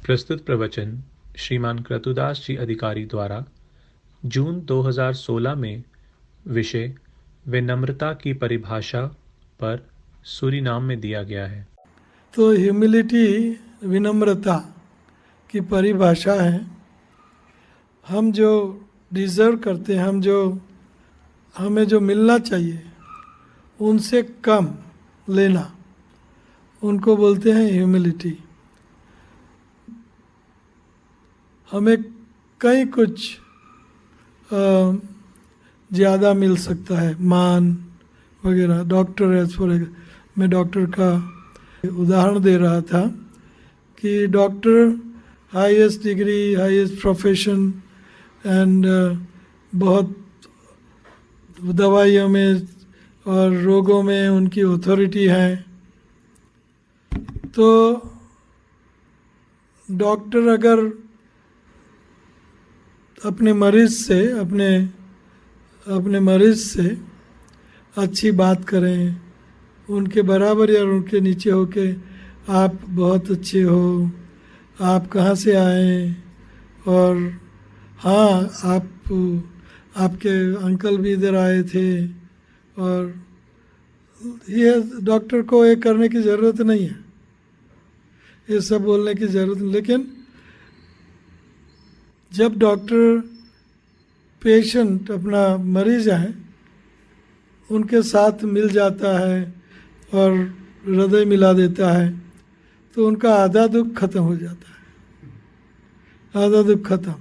प्रस्तुत प्रवचन श्रीमान क्रतुदास जी अधिकारी द्वारा जून 2016 में विषय विनम्रता की परिभाषा पर सूरीनाम में दिया गया है। तो ह्यूमिलिटी विनम्रता की परिभाषा है। हम जो डिज़र्व करते हैं, हमें जो मिलना चाहिए उनसे कम लेना, उनको बोलते हैं ह्यूमिलिटी। हमें कहीं कुछ ज़्यादा मिल सकता है, मान वगैरह। डॉक्टर मैं डॉक्टर का उदाहरण दे रहा था कि doctor highest degree, highest profession and बहुत दवाइयों में और रोगों में उनकी अथॉरिटी है। तो डॉक्टर अगर अपने मरीज़ से अच्छी बात करें, उनके बराबर या उनके नीचे होके आप बहुत अच्छे हो, आप कहाँ से आए, और हाँ आपके अंकल भी इधर आए थे, और ये डॉक्टर को ये करने की ज़रूरत नहीं है, ये सब बोलने की ज़रूरत नहीं। लेकिन जब डॉक्टर पेशेंट अपना मरीज है उनके साथ मिल जाता है और हृदय मिला देता है, तो उनका आधा दुख खत्म हो जाता है, आधा दुख खत्म।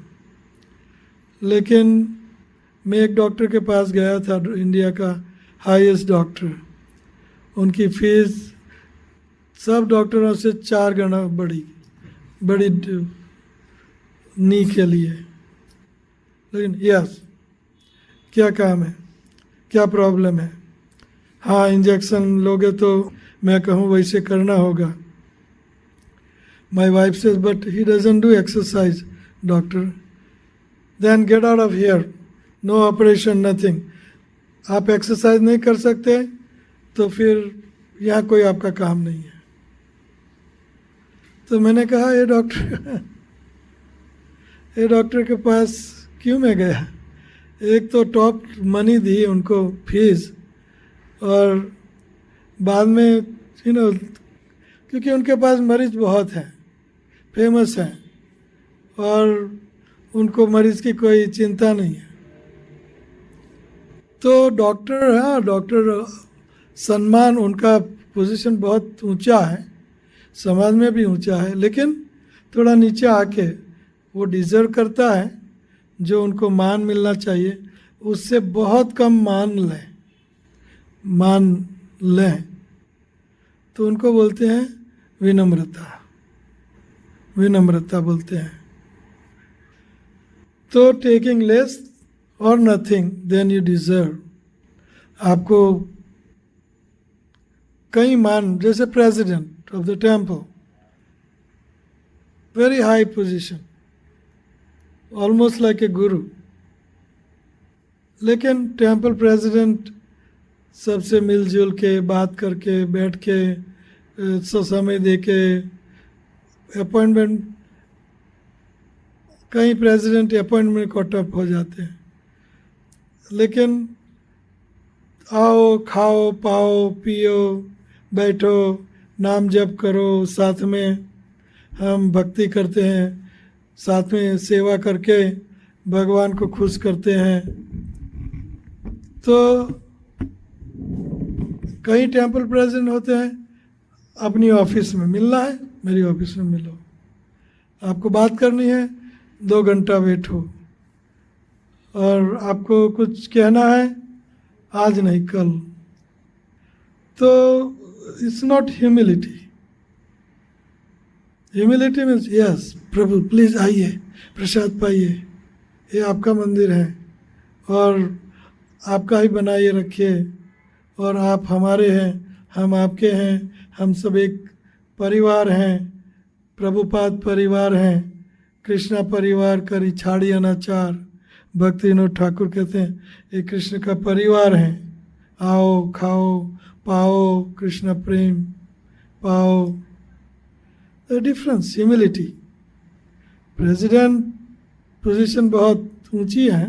लेकिन मैं एक डॉक्टर के पास गया था, इंडिया का हाईएस्ट डॉक्टर। उनकी फीस सब डॉक्टरों से 4 गुना बड़ी नी के लिए। लेकिन यस, क्या काम है, क्या प्रॉब्लम है? हाँ, इंजेक्शन लोगे तो मैं कहूँ वैसे करना होगा। My wife says but he doesn't do exercise doctor. Then get out of here, no operation, nothing. आप एक्सरसाइज नहीं कर सकते तो फिर यहाँ कोई आपका काम नहीं है। तो मैंने कहा ये डॉक्टर के पास क्यों मैं गया? एक तो टॉप मनी दी उनको फीस, और बाद में क्योंकि उनके पास मरीज बहुत हैं, फेमस हैं, और उनको मरीज की कोई चिंता नहीं है। तो डॉक्टर, हाँ डॉक्टर सम्मान, उनका पोजीशन बहुत ऊंचा है, समाज में भी ऊंचा है, लेकिन थोड़ा नीचे आके वो डिज़र्व करता है जो उनको मान मिलना चाहिए, उससे बहुत कम मान लें तो उनको बोलते हैं विनम्रता बोलते हैं। तो टेकिंग लेस और नथिंग देन यू डिज़र्व, आपको कई मान, जैसे president of the temple, very high position, almost like a गुरु। लेकिन टेम्पल प्रेसिडेंट सबसे मिलजुल के, बात करके, बैठ के, समय दे के, अपॉइंटमेंट, कई प्रेसिडेंट अपॉइंटमेंट कट ऑफ हो जाते हैं। लेकिन आओ, खाओ, पाओ, पियो, बैठो, नाम जप करो, साथ में हम भक्ति करते हैं, साथ में सेवा करके भगवान को खुश करते हैं। तो कई टेम्पल प्रेसिडेंट होते हैं, अपनी ऑफिस में मिलना है, मेरी ऑफिस में मिलो, आपको बात करनी है, 2 घंटा बैठो, और आपको कुछ कहना है, आज नहीं कल। तो it's not humility. Humility means yes Prabhu please आइए, प्रसाद पाइए, ये आपका मंदिर है और आपका ही बनाइए रखिए, और आप हमारे हैं, हम आपके हैं, हम सब एक परिवार हैं, प्रभुपाद परिवार हैं, कृष्णा परिवार करी छाड़ी अनाचार। भक्ति विनोद ठाकुर कहते हैं ये कृष्ण का परिवार है, आओ खाओ पाओ, कृष्ण प्रेम पाओ। The difference, humility, president position बहुत ऊंची है,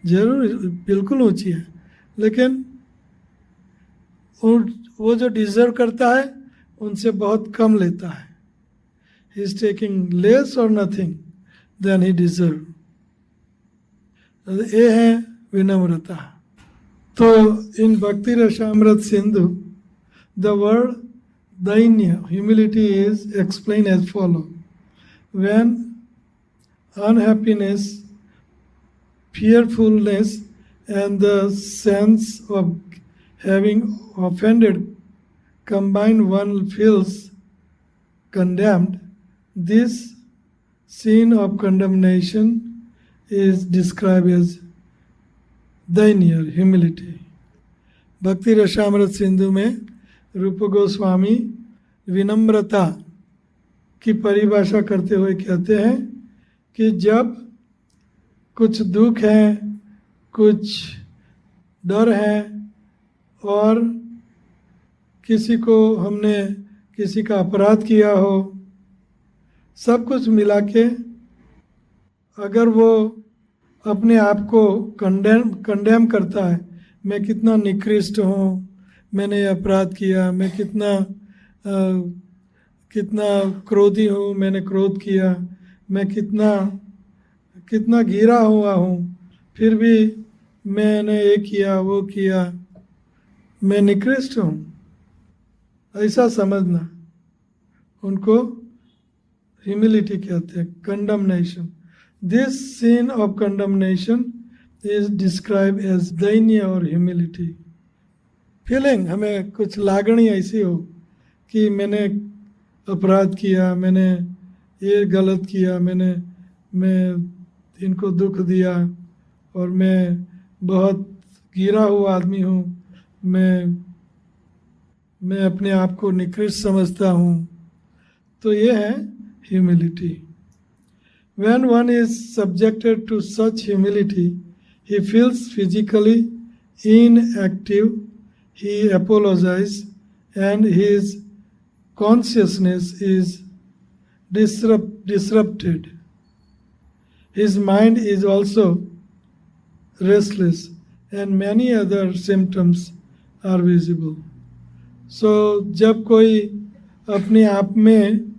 जरूर बिल्कुल ऊंची है, लेकिन वो जो डिज़र्व करता है उनसे बहुत कम लेता है. ही इज टेकिंग लेस और नथिंग देन ही डिज़र्व. ये है विनम्रता. तो in Bhakti Rasamrita Sindhu the word dainya, humility, is explain as follow. When unhappiness, fearfulness, and the sense of having offended combined, one feels condemned. This scene of condemnation is described as dainya, humility. Bhakti Rasamrita Sindhu में रूप गोस्वामी विनम्रता की परिभाषा करते हुए कहते हैं कि जब कुछ दुख है, कुछ डर है, और किसी को हमने किसी का अपराध किया हो, सब कुछ मिला के अगर वो अपने आप को कंडेम करता है, मैं कितना निकृष्ट हूँ, मैंने ये अपराध किया, मैं कितना क्रोधी हूँ, मैंने क्रोध किया, मैं कितना गिरा हुआ हूँ, फिर भी मैंने ये किया वो किया, मैं निकृष्ट हूँ, ऐसा समझना, उनको ह्यूमिलिटी कहते हैं. Condemnation. This scene of condemnation is describe as dainya और ह्यूमिलिटी. फीलिंग, हमें कुछ लागणी ऐसी हो कि मैंने अपराध किया, मैंने ये गलत किया, मैं इनको दुख दिया, और मैं बहुत गिरा हुआ आदमी हूँ, मैं अपने आप को निकृष्ट समझता हूँ. तो ये है humility. When one is subjected to such humility, he feels physically inactive, he apologizes, and his consciousness is disrupted. His mind is also restless, and many other symptoms are visible. So, जब कोई अपने आप में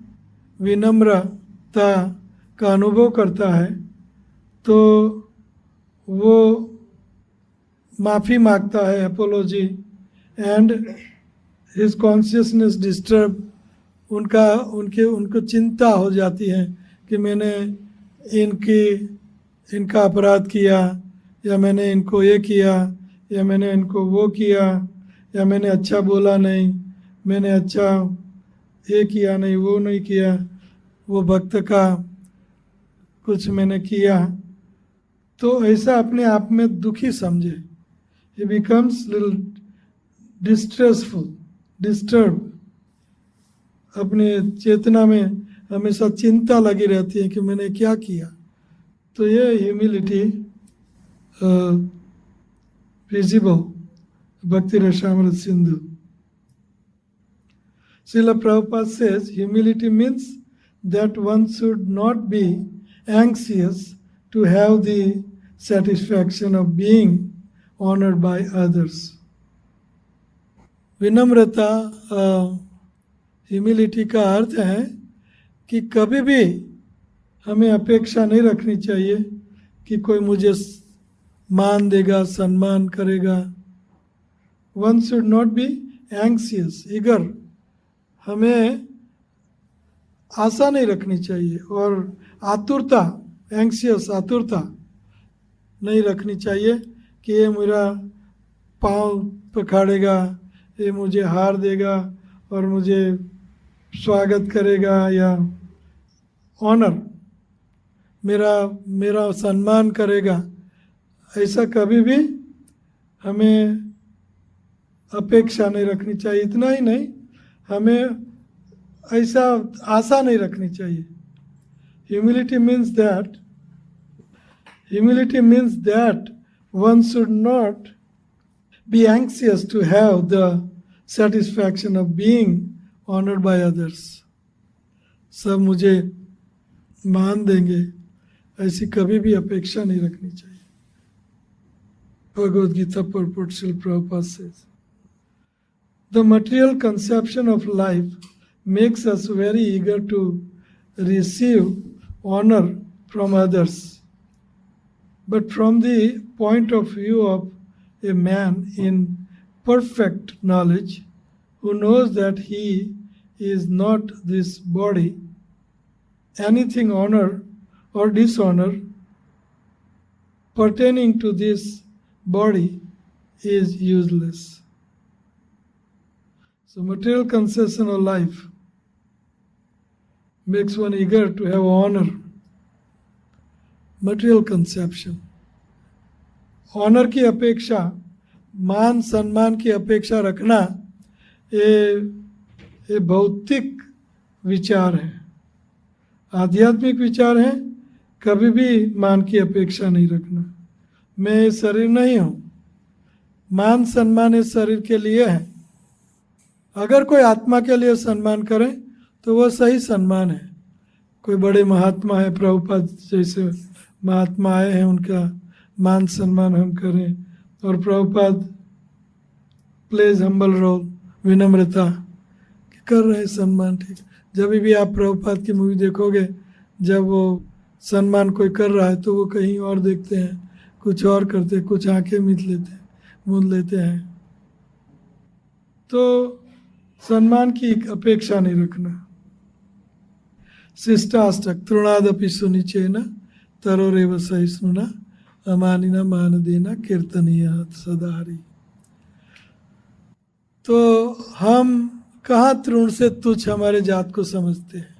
विनम्रता का अनुभव करता है तो वो माफ़ी मांगता है, apology, and his consciousness disturb. उनको चिंता हो जाती है कि मैंने इनका अपराध किया, या मैंने इनको ये किया, या मैंने इनको वो किया, या मैंने अच्छा बोला नहीं, मैंने अच्छा ये किया नहीं, वो नहीं किया, वो भक्त का कुछ मैंने किया. तो ऐसा अपने आप में दुखी समझे. ही बिकम्स लिटिल डिस्ट्रेसफुल, डिस्टर्ब. अपने चेतना में हमेशा चिंता लगी रहती है कि मैंने क्या किया. तो ये ह्यूमिलिटी विजिबल भक्ति Rasamrita Sindhu. Srila Prabhupada says humility means that one should not be anxious to have the satisfaction of being honored by others. विनम्रता ह्यूमिलिटी का अर्थ है कि कभी भी हमें अपेक्षा नहीं रखनी चाहिए कि कोई मुझे मान देगा, सम्मान करेगा. One should not be anxious, eager. हमें आशा नहीं रखनी चाहिए, और आतुरता, एंग्शियस, आतुरता नहीं रखनी चाहिए कि ये मेरा पाँव पखाड़ेगा, ये मुझे हार देगा और मुझे स्वागत करेगा, या ऑनर मेरा सम्मान करेगा. ऐसा कभी भी हमें अपेक्षा नहीं रखनी चाहिए. इतना ही नहीं, हमें ऐसा आशा नहीं रखनी चाहिए. Humility means that one should not be anxious to have the satisfaction of being honored by others. सब मुझे मान देंगे, ऐसी कभी भी अपेक्षा नहीं रखनी चाहिए। Bhagavad Gita purport Srila Prabhupada says, the material conception of life makes us very eager to receive honor from others. But from the point of view of a man in perfect knowledge, who knows that he is not this body, anything honor or dishonor pertaining to this body is useless. So material conception of life makes one eager to have honor. Material conception. Honour की अपेक्षा, मान सम्मान की अपेक्षा रखना ये भौतिक विचार है। आध्यात्मिक विचार है कभी भी मान की अपेक्षा नहीं रखना। मैं ये शरीर नहीं हूँ, मान सम्मान इस शरीर के लिए है। अगर कोई आत्मा के लिए सम्मान करे तो वो सही सम्मान है। कोई बड़े महात्मा है, प्रभुपाद जैसे महात्मा आए हैं, उनका मान सम्मान हम करें। और प्रभुपाद प्लेज हम्बल रोल, विनम्रता कर रहे हैं सम्मान, ठीक। जब भी आप प्रभुपाद की मूवी देखोगे, जब वो सम्मान कोई कर रहा है तो वो कहीं और देखते हैं, कुछ और करते हैं, कुछ आंखें मूंद लेते हैं। तो सम्मान की अपेक्षा नहीं रखना। शिष्टाष्टक तृणादपि सुनिचेन तरोरेव सहिष्णुना अमानिना मान देना कीर्तनीय सदाहरि। तो हम कहाँ तृण से तुच्छ हमारे जात को समझते हैं।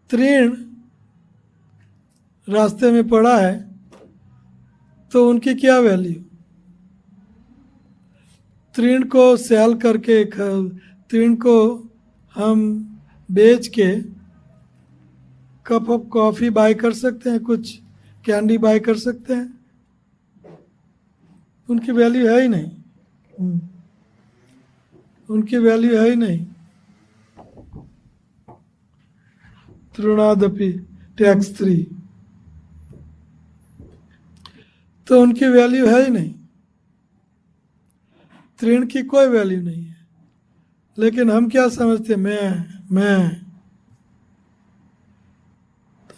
तृण रास्ते में पड़ा है तो उनकी क्या वैल्यू। तृण को सेल करके, तृण को हम बेच के कप ऑफ कॉफ़ी बाय कर सकते हैं, कुछ कैंडी बाय कर सकते हैं, उनकी वैल्यू है ही नहीं। उनकी वैल्यू है ही नहीं। तृणादपि टैक्स 3, तो उनकी वैल्यू है ही नहीं। तृण की कोई वैल्यू नहीं है। लेकिन हम क्या समझते, मैं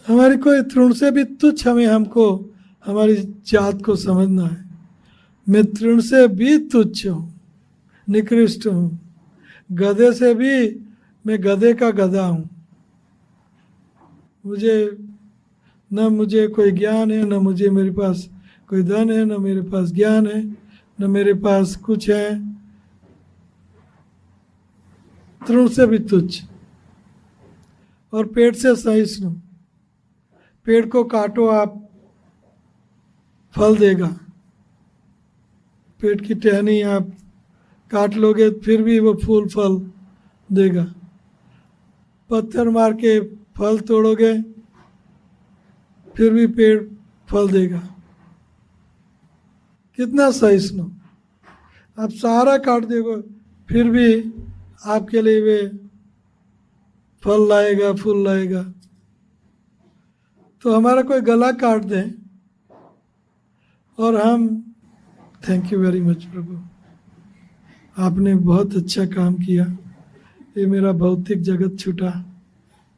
हमारी कोई तृण से भी तुच्छ हमको हमारी जात को समझना है। मैं तृण से भी तुच्छ हूँ, निकृष्ट हूँ। गधे से भी मैं गधे का गधा हूँ। मुझे कोई ज्ञान है, न मुझे मेरे पास कोई धन है, न मेरे पास ज्ञान है, न मेरे पास कुछ है। तृण से भी तुच्छ। और पेड़ से सहिष्णु। पेड़ को काटो आप, फल देगा। पेड़ की टहनी आप काट लोगे फिर भी वो फूल फल देगा। पत्थर मार के फल तोड़ोगे फिर भी पेड़ फल देगा। कितना सहिष्णु। आप सारा काट दोगे फिर भी आपके लिए वे फल लाएगा, फूल लाएगा। तो हमारा कोई गला काट दे और हम, थैंक यू वेरी मच प्रभु, आपने बहुत अच्छा काम किया, ये मेरा भौतिक जगत छूटा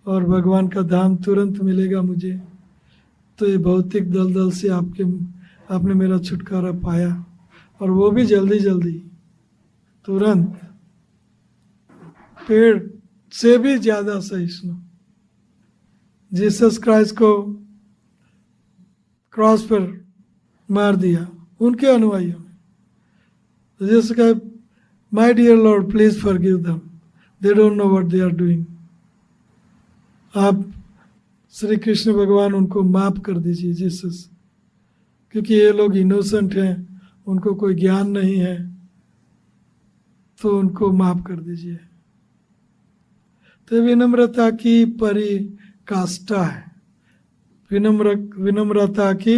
और भगवान का धाम तुरंत मिलेगा मुझे। तो ये भौतिक दलदल से आपने मेरा छुटकारा पाया, और वो भी जल्दी जल्दी, तुरंत। पेड़ से भी ज़्यादा सहिष्णु। जीसस क्राइस्ट को क्रॉस पर मार दिया उनके अनुयायियों ने। जीसस कहा, my dear Lord please forgive them, they don't know what they are doing. आप श्री कृष्ण भगवान उनको माफ कर दीजिए जीसस, क्योंकि ये लोग इनोसेंट हैं, उनको कोई ज्ञान नहीं है, तो उनको माफ कर दीजिए। तो विनम्रता की परिकाष्ठा है। विनम्रता की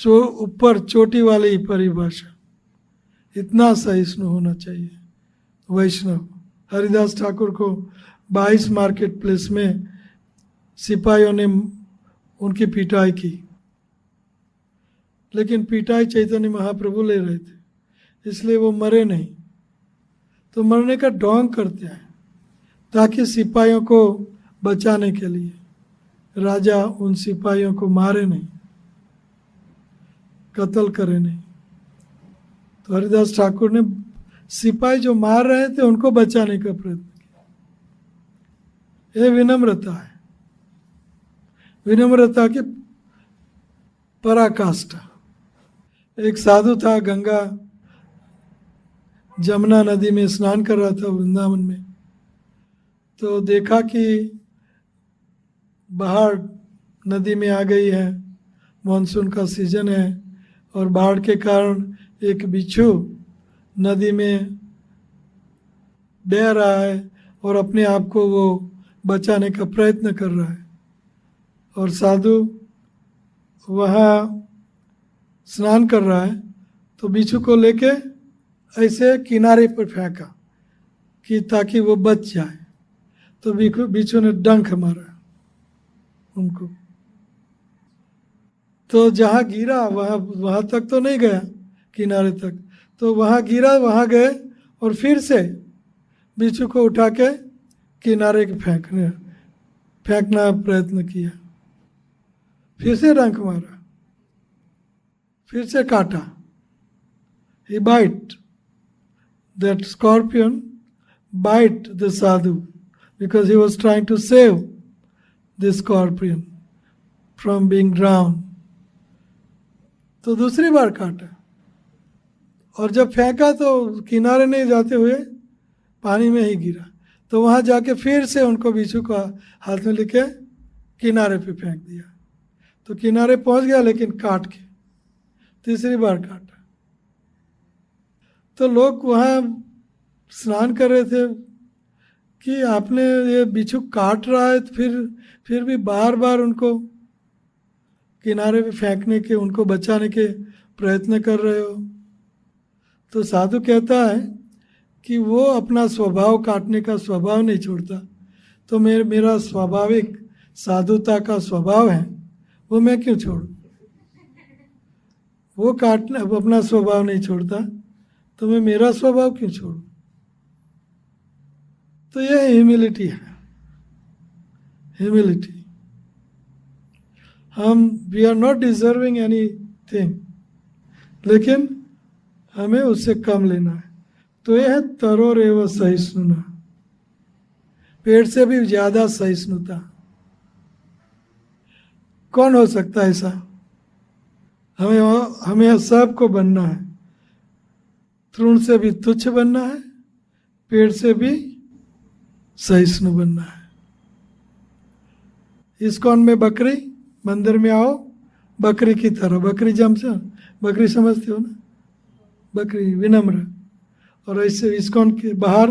ऊपर चोटी वाली परिभाषा। इतना सहिष्णु होना चाहिए वैष्णव। हरिदास ठाकुर को 22 मार्केट प्लेस में सिपाहियों ने उनकी पिटाई की, लेकिन पिटाई चैतन्य महाप्रभु ले रहे थे, इसलिए वो मरे नहीं। तो मरने का ढोंग करते हैं ताकि सिपाहियों को बचाने के लिए राजा उन सिपाहियों को मारे नहीं, कत्ल करे नहीं। तो हरिदास ठाकुर ने सिपाही जो मार रहे थे उनको बचाने का प्रयत्न किया। यह विनम्रता है, विनम्रता की पराकाष्ठा। एक साधु था, गंगा जमुना नदी में स्नान कर रहा था वृंदावन में। तो देखा कि बाढ़ नदी में आ गई है, मानसून का सीजन है, और बाढ़ के कारण एक बिच्छू नदी में बह रहा है और अपने आप को वो बचाने का प्रयत्न कर रहा है। और साधु वहाँ स्नान कर रहा है, तो बिच्छू को लेके ऐसे किनारे पर फेंका कि ताकि वो बच जाए। तो बिच्छू ने डंक मारा उनको। तो जहाँ गिरा वहाँ तक तो नहीं गया, किनारे तक। तो वहाँ गिरा, वहाँ गए और फिर से बिच्छू को उठा के किनारे के फेंकना प्रयत्न किया। फिर से डंक मारा, फिर से काटा। He bite. That scorpion bite the sadhu because he was trying to save the scorpion from being drowned. तो दूसरी बार काटा, और जब फेंका तो किनारे नहीं जाते हुए पानी में ही गिरा। तो वहाँ जाके फिर से उनको बिच्छू को हाथ में लेके किनारे पे फेंक दिया। तो किनारे पहुँच गया, लेकिन काट के तीसरी बार काटा। तो लोग वहाँ स्नान कर रहे थे कि आपने ये बिच्छू काट रहा है, तो फिर भी बार बार उनको किनारे पे फेंकने के, उनको बचाने के प्रयत्न कर रहे हो। तो साधु कहता है कि वो अपना स्वभाव काटने का स्वभाव नहीं छोड़ता। तो मेरा स्वाभाविक साधुता का स्वभाव है, वो मैं क्यों छोड़ूं? वो काटने अपना स्वभाव नहीं छोड़ता, तो मैं मेरा स्वभाव क्यों छोड़ूं? तो यह ह्यूमिलिटी है, humility. We are not deserving anything, लेकिन हमें उससे कम लेना है। तो यह है तरोरेव सहिष्णुना, पेड़ से भी ज्यादा सहिष्णुता। कौन हो सकता है ऐसा? हमें सबको बनना है। तृण से भी तुच्छ बनना है, पेड़ से भी सहिष्णु बनना है। इस्कॉन में बकरी, मंदिर में आओ बकरी की तरह, बकरी बकरी समझते हो ना, बकरी विनम्र। और ऐसे इस्कॉन के बाहर,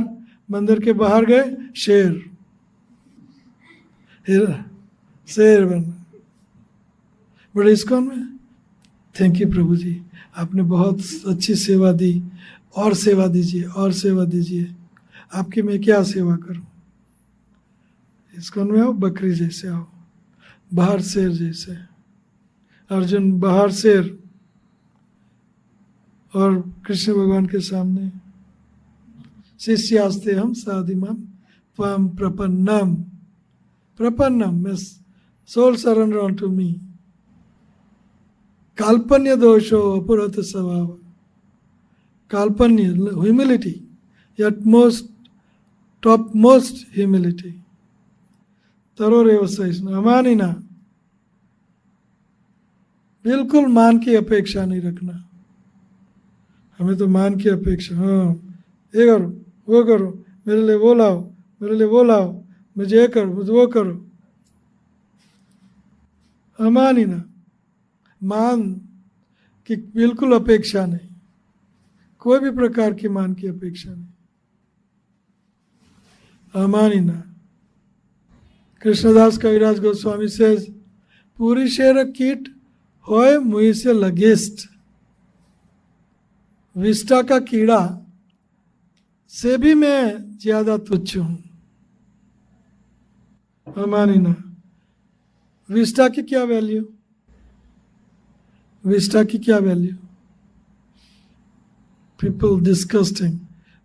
मंदिर के बाहर गए शेर बनना। बड़े इस्कॉन में थैंक यू प्रभु जी, आपने बहुत अच्छी सेवा दी, और सेवा दीजिए, और सेवा दीजिए, आपकी मैं क्या सेवा करूं? इस्कॉन में आओ बकरी जैसे आओ, बाहर शेर जैसे। अर्जुन बाहर शेर और कृष्ण भगवान के सामने शिष्यास्ते हम साधिमम त्वाम प्रपन्नम मैं सोल सरेंडर ऑनटू मी। काल्पन्य दोषो अपरत स्वभाव, काल्पन्य humility, yet top most humility। तरोरेव सहिष्णु, अमानिना, बिल्कुल मान की अपेक्षा नहीं रखना। हमें तो मान की अपेक्षा, हाँ ये करो, वो करो, मेरे लिए वो लाओ, मेरे लिए वो लाओ, मुझे ये करो, मुझे वो करो। अमानिना, मान की बिल्कुल अपेक्षा नहीं, कोई भी प्रकार की मान की अपेक्षा नहीं। अमानिना। कृष्णदास कविराज गोस्वामी से पूरी शेर कीट होए मुई से लगिस्ट, विष्टा का कीड़ा से भी मैं ज्यादा तुच्छ हूं। अमानिना, विष्टा की क्या वैल्यू? विष्टा की क्या वैल्यू? पीपल डिस्कस्टिंग,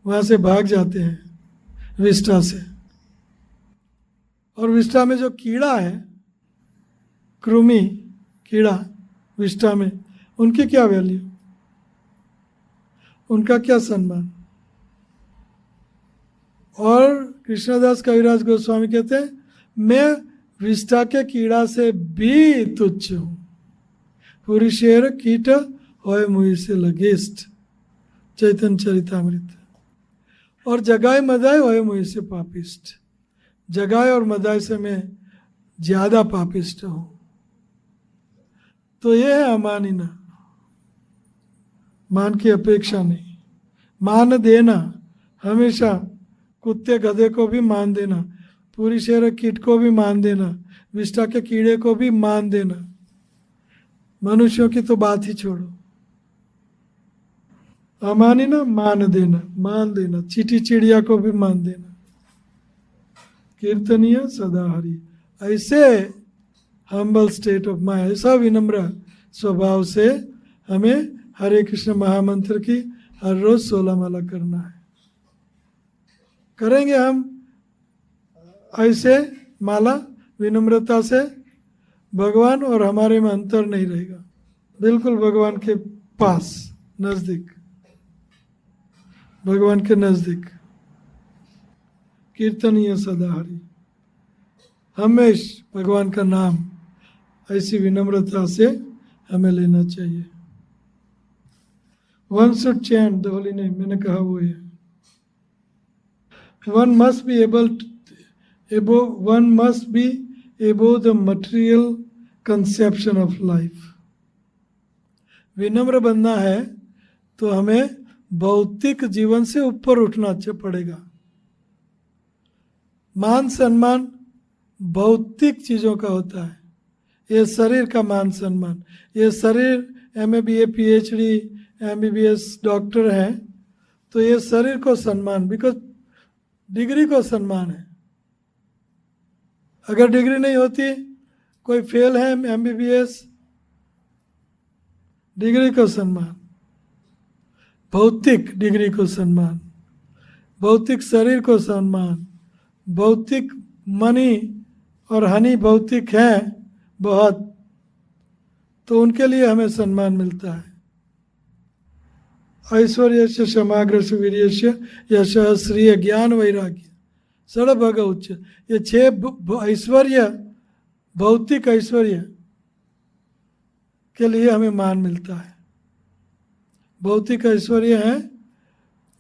वहां से भाग जाते हैं विष्टा से। और विष्टा में जो कीड़ा है, कृमि कीड़ा विष्टा में, उनकी क्या वैल्यू? उनका क्या सम्मान? और कृष्णदास कविराज गोस्वामी कहते हैं मैं विष्टा के कीड़ा से भी तुच्छ हूं, पुरुषेर कीट होय मुहि से लगिष्ट, चैतन्य चरितामृत। और जगाए मदाय होय मुहि से पापिष्ट, जगाए और मदाय से मैं ज्यादा पापिष्ट हूं। तो ये है अमानिना, मान की अपेक्षा नहीं, मान देना हमेशा, कुत्ते गधे को भी मान देना, पूरी शेर कीट को भी मान देना, विष्टा के कीड़े को भी मान देना, मनुष्यों की तो बात ही छोड़ो। अमानिना मान देना, मान देना, चीटी चिड़िया को भी मान देना। कीर्तनीय सदा हरि, ऐसे हम्बल स्टेट ऑफ माइंड, ऐसा विनम्र स्वभाव से हमें हरे कृष्ण महामंत्र की हर रोज 16 माला करना है। करेंगे हम ऐसे माला विनम्रता से, भगवान और हमारे में अंतर नहीं रहेगा, बिल्कुल भगवान के पास, नजदीक, भगवान के नजदीक। कीर्तनीय सदा हरि, हमेश भगवान का नाम ऐसी विनम्रता से हमें लेना चाहिए। One should chant the holy name, मैंने कहा वो है। One must be above the material conception of life. विनम्र बनना है तो हमें भौतिक जीवन से ऊपर उठना पड़ेगा। मान सम्मान भौतिक चीजों का होता है, ये शरीर का मान सम्मान, ये शरीर MA BA PhD MBBS doctor है तो ये शरीर को सम्मान, बिकॉज डिग्री को सम्मान है। अगर डिग्री नहीं होती, कोई फेल है MBBS, डिग्री को सम्मान, भौतिक डिग्री को सम्मान, भौतिक शरीर को सम्मान, भौतिक मनी और हनी भौतिक है बहुत, तो उनके लिए हमें सम्मान मिलता है। ऐश्वर्य से समाग्र वीर्य यश श्रिय ज्ञान वैराग्य षड्भग उच्च, ये 6 ऐश्वर्य, भौतिक ऐश्वर्य के लिए हमें मान मिलता है। भौतिक ऐश्वर्य है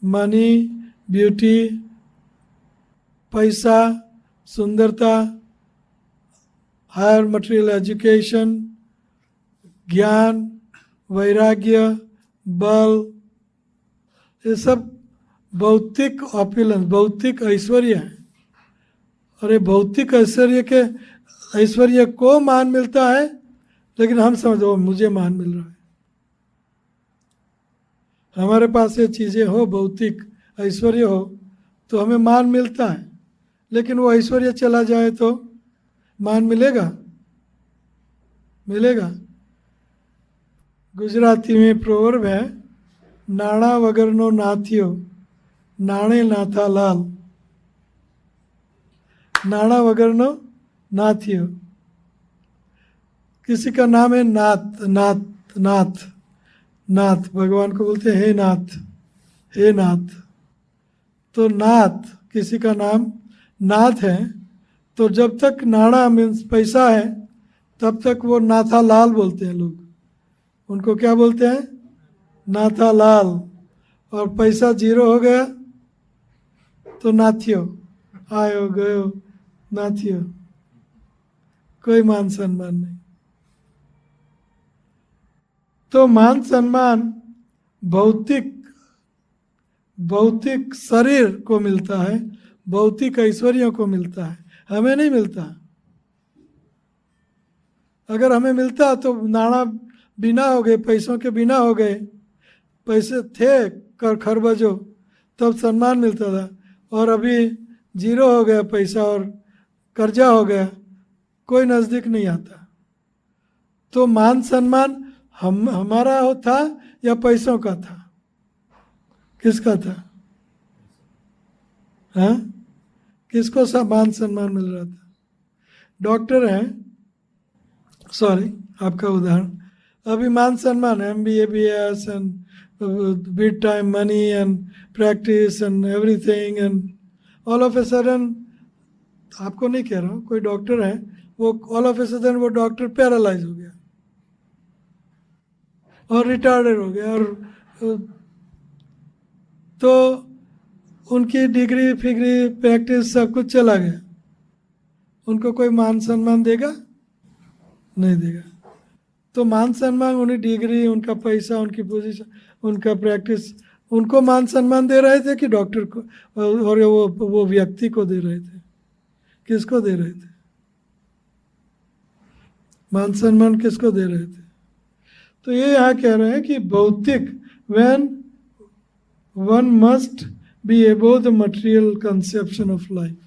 मनी, ब्यूटी, पैसा, सुंदरता, हायर मटेरियल एजुकेशन, ज्ञान, वैराग्य, बल, ये सब भौतिक ऑपुलेंस, भौतिक ऐश्वर्य है। और ये भौतिक ऐश्वर्य को मान मिलता है, लेकिन हम समझो मुझे मान मिल रहा है। हमारे पास ये चीज़ें हो, भौतिक ऐश्वर्य हो, तो हमें मान मिलता है, लेकिन वो ऐश्वर्य चला जाए तो मान मिलेगा? मिलेगा? गुजराती में प्रोवर्ब है, नाणा वगरनो नाथ्यो, नाणे नाथा लाल। नाणा वगरनो नाथ्यो, किसी का नाम है नाथ, नाथ नाथ नाथ, भगवान को बोलते हैं हे नाथ, हे नाथ। तो नाथ, किसी का नाम नाथ है, तो जब तक नाणा मीन्स पैसा है तब तक वो नाथा लाल बोलते हैं लोग, उनको क्या बोलते हैं? नाथा लाल। और पैसा 0 हो गया तो नाथियो, आयो गयो नाथियो, कोई मान सम्मान नहीं। तो मान सम्मान भौतिक शरीर को मिलता है, भौतिक ऐश्वर्यों को मिलता है, हमें नहीं मिलता। अगर हमें मिलता तो नाणा बिना हो गए, पैसों के बिना हो गए, पैसे थे खरबजो तब सम्मान मिलता था, और अभी 0 हो गया पैसा और कर्जा हो गया कोई नज़दीक नहीं आता। तो मान सम्मान हमारा था या पैसों का था? किसका था? हाँ, किसको मान सम्मान मिल रहा था? डॉक्टर हैं, सॉरी आपका उदाहरण, अभी मान सम्मान है, MBA, and big time money and practice and everything, and all of a sudden, आपको नहीं कह रहा हूँ, कोई डॉक्टर है वो ऑल ऑफ ए सडन वो डॉक्टर पैरालाइज हो गया और रिटायर्ड हो गया, और तो उनकी डिग्री फिग्री प्रैक्टिस सब कुछ चला गया, उनको कोई मान सम्मान देगा? नहीं देगा। तो मान सम्मान, उन्हें डिग्री, उनका पैसा, उनकी पोजीशन, उनका प्रैक्टिस, उनको मान सम्मान दे रहे थे कि डॉक्टर को और वो व्यक्ति को दे रहे थे? किसको दे रहे थे मान सम्मान? किसको दे रहे थे? तो ये यहाँ कह रहे हैं कि भौतिक, when one must be above the material conception of life,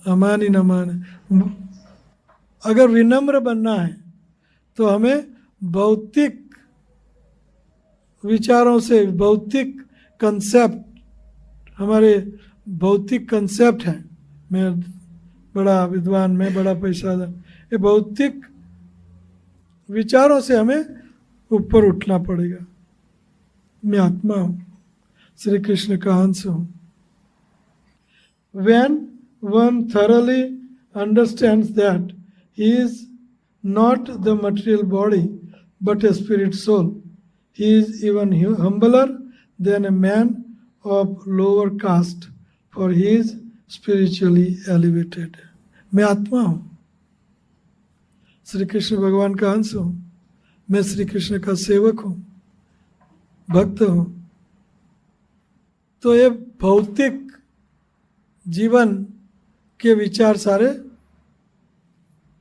अमानी न माने, अगर विनम्र बनना है तो हमें भौतिक विचारों से, भौतिक कंसेप्ट, हमारे भौतिक कंसेप्ट हैं, मैं बड़ा विद्वान, मैं बड़ा पैसादार, ये भौतिक विचारों से हमें ऊपर उठना पड़ेगा। मैं आत्मा हूँ, श्री कृष्ण का अंश हूँ। When one thoroughly understands that he is not the material body but a spirit soul, he is even humbler than a man of lower caste, for he is spiritually elevated. मैं आत्मा हूँ, श्री कृष्ण भगवान का अंश हूँ, मैं श्री कृष्ण का सेवक हूँ, भक्त हूँ। तो ये भौतिक जीवन के विचार सारे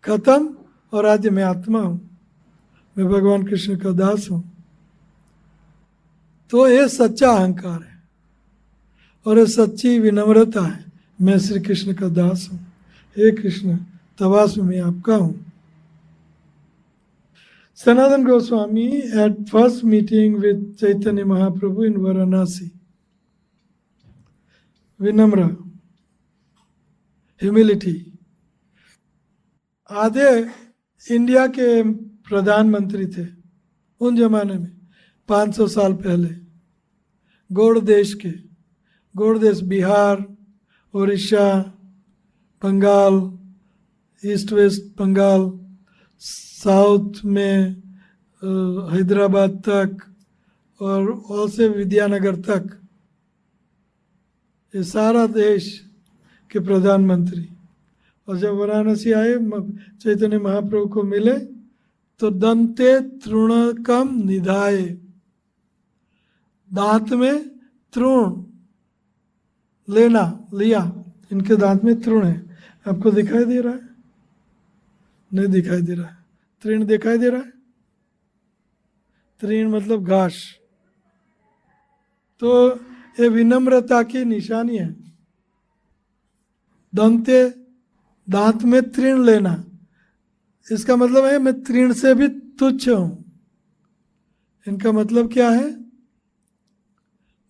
खत्म, और आज मैं आत्मा हूँ, मैं भगवान कृष्ण का दास हूँ। तो ये सच्चा अहंकार है और ये सच्ची विनम्रता है, मैं श्री कृष्ण का दास हूँ। हे कृष्ण, तवास्म मैं आपका हूँ। Sanatan Goswami at first meeting with Chaitanya Mahaprabhu in Varanasi, विनम्र, ह्यूमिलिटी। आधे इंडिया के प्रधानमंत्री थे उन जमाने में, 500 साल पहले, गौड़ देश के, गौड़ देश Bihar, Orissa, Bengal, east west Bengal, south में हैदराबाद तक और ऑल से विद्यानगर तक, ये सारा देश के प्रधानमंत्री। और जब वाराणसी आए, चैतन्य महाप्रभु को मिले, तो दंते तृणकम निधाए, दांत में तृण लेना, लिया, इनके दांत में तृण है। आपको दिखाई दे रहा है? नहीं दिखाई दे रहा है। तृण दिखाई दे रहा है? तृण मतलब घास। तो ये विनम्रता की निशानी है। दंते, दांत में तृण लेना, इसका मतलब है मैं तृण से भी तुच्छ हूं। इनका मतलब क्या है?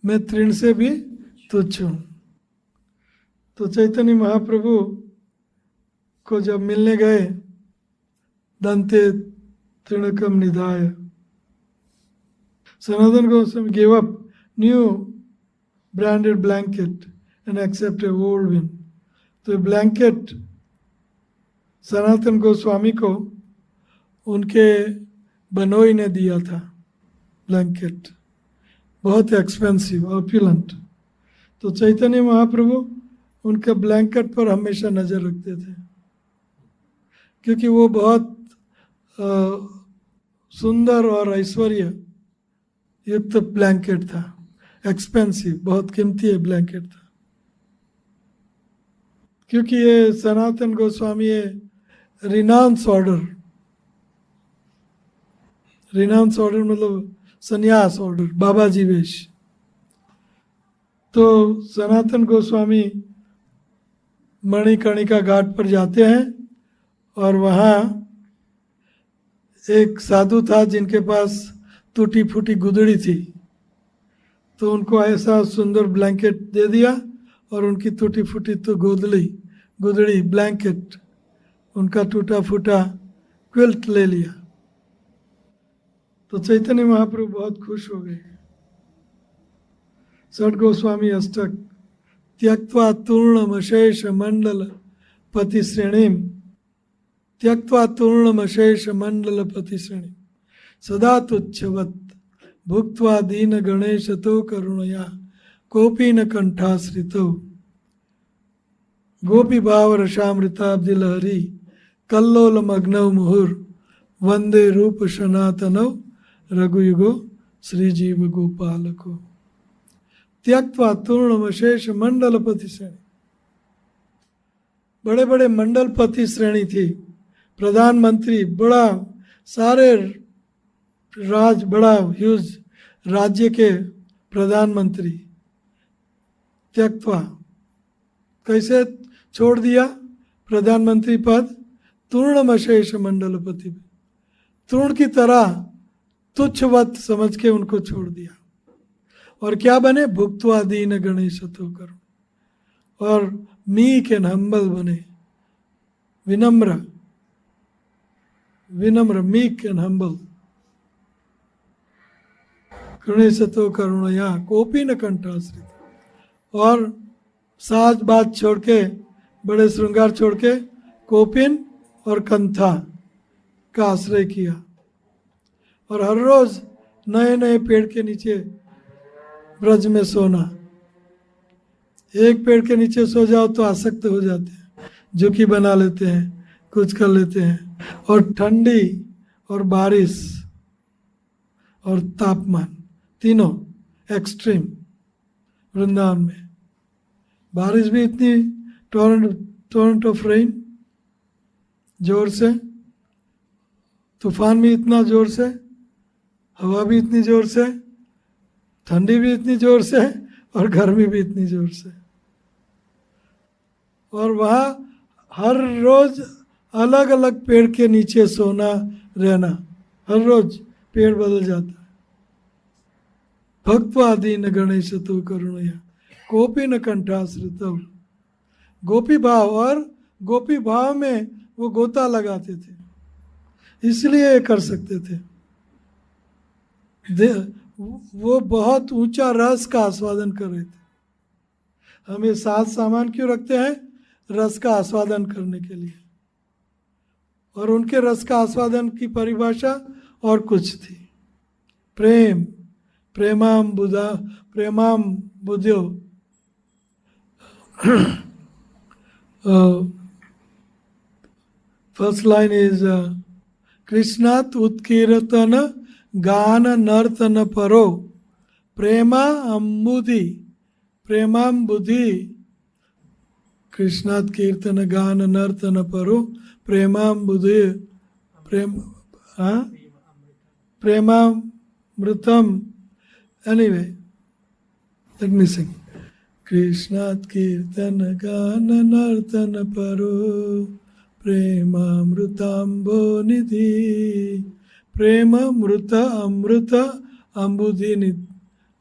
मैं तृण से भी तुच्छ हूं। तो चैतन्य महाप्रभु को जब मिलने गए, दंते तृणकम निधाय, Sanatan Goswami gave up new branded blanket and accepted a old one. तो ब्लैंकेट सनातन गोस्वामी को उनके बनोई ने दिया था। ब्लैंकेट बहुत एक्सपेंसिव, ऑप्युलेंट। तो चैतन्य महाप्रभु उनके ब्लैंकेट पर हमेशा नज़र रखते थे, क्योंकि वो बहुत सुंदर और ऐश्वर्य युक्त ब्लैंकेट था, एक्सपेंसिव, बहुत कीमती ब्लैंकेट था। क्योंकि ये सनातन गोस्वामी ये रिनाउंस ऑर्डर, रिनाउंस ऑर्डर मतलब संन्यास ऑर्डर, बाबाजी वेश। तो सनातन गोस्वामी मणिकर्णिका घाट पर जाते हैं और वहाँ एक साधु था जिनके पास टूटी फूटी गुदड़ी थी, तो उनको ऐसा सुंदर ब्लैंकेट दे दिया और उनकी टूटी फूटी तो गुदड़ी ब्लैंकेट, उनका टूटा फूटा क्विल्ट ले लिया। तो चैतन्य महाप्रभु बहुत खुश हो गए। षट गोस्वामी अष्टक त्यक्त्वा तूर्णमशेष मंडल पति श्रेणीम, त्यक्त्वा तूर्णमशेष मंडल पति श्रेणी सदा तुच्छवत भुक्त्वा दीन गणेश तो करुणया कोपी न कंठाश्रितो गोपी भाव रसामृताब्धि लहरी कल्लोल मग्नौ मुहुर वंदे रूप सनातनौ रघुयुगो श्रीजीव गोपालको। त्यक्त्वा तूर्णमशेष मंडलपति श्रेणी, बड़े बड़े मंडलपति श्रेणी थी, प्रधानमंत्री, बड़ा सारे बड़ा ह्यूज राज्य के प्रधानमंत्री। त्यक्त्वा कैसे छोड़ दिया प्रधानमंत्री पद? तूर्णमशेष मंडलपति, तूर्ण की तरह तुच्छवत समझ के उनको छोड़ दिया और क्या बने? भुक्त्वा दीन गणेश तो करो, और मीक एंड हम्बल बने, विनम्र मीक एंड हम्बल। गणेश तो करुणया कोपी न कंठाश्रित, और साज बात छोड़ के, बड़े श्रृंगार छोड़ के कोपिन और कंथा का आश्रय किया, और हर रोज नए नए पेड़ के नीचे ब्रज में सोना। एक पेड़ के नीचे सो जाओ तो आसक्त हो जाते हैं, झुकी बना लेते हैं, कुछ कर लेते हैं। और ठंडी और बारिश और तापमान तीनों एक्सट्रीम। वृंदावन में बारिश भी इतनी, टोरेंट ऑफ रेन जोर से, तूफान भी इतना जोर से, हवा भी इतनी जोर से, ठंडी भी इतनी जोर से, और गर्मी भी इतनी जोर से। और वहाँ हर रोज अलग अलग पेड़ के नीचे सोना रहना, हर रोज पेड़ बदल जाता है। भक्त्वादीन गणेश तो करुणया कोपी न कंठाश्रित। गोपी भाव, और गोपी भाव में वो गोता लगाते थे, इसलिए ये कर सकते थे। वो बहुत ऊंचा रस का आस्वादन कर रहे थे। हमें साथ सामान क्यों रखते हैं? रस का आस्वादन करने के लिए। और उनके रस का आस्वादन की परिभाषा और कुछ थी, प्रेम, प्रेमाम बुद्ध्यो। फर्स्ट लाइन इज कृष्णात उत्कीर्तन गान नर्तन परो प्रेमा बुद्धि। कृष्णात कीर्तन गान नर्तन परो प्रेमाम्बुधि, प्रेमामृतम। एनीवे, लेट मी सिंग। कृष्णात कीर्तन गान नर्तन परो प्रेमामृताम्बो निधि, प्रेमामृत अमृत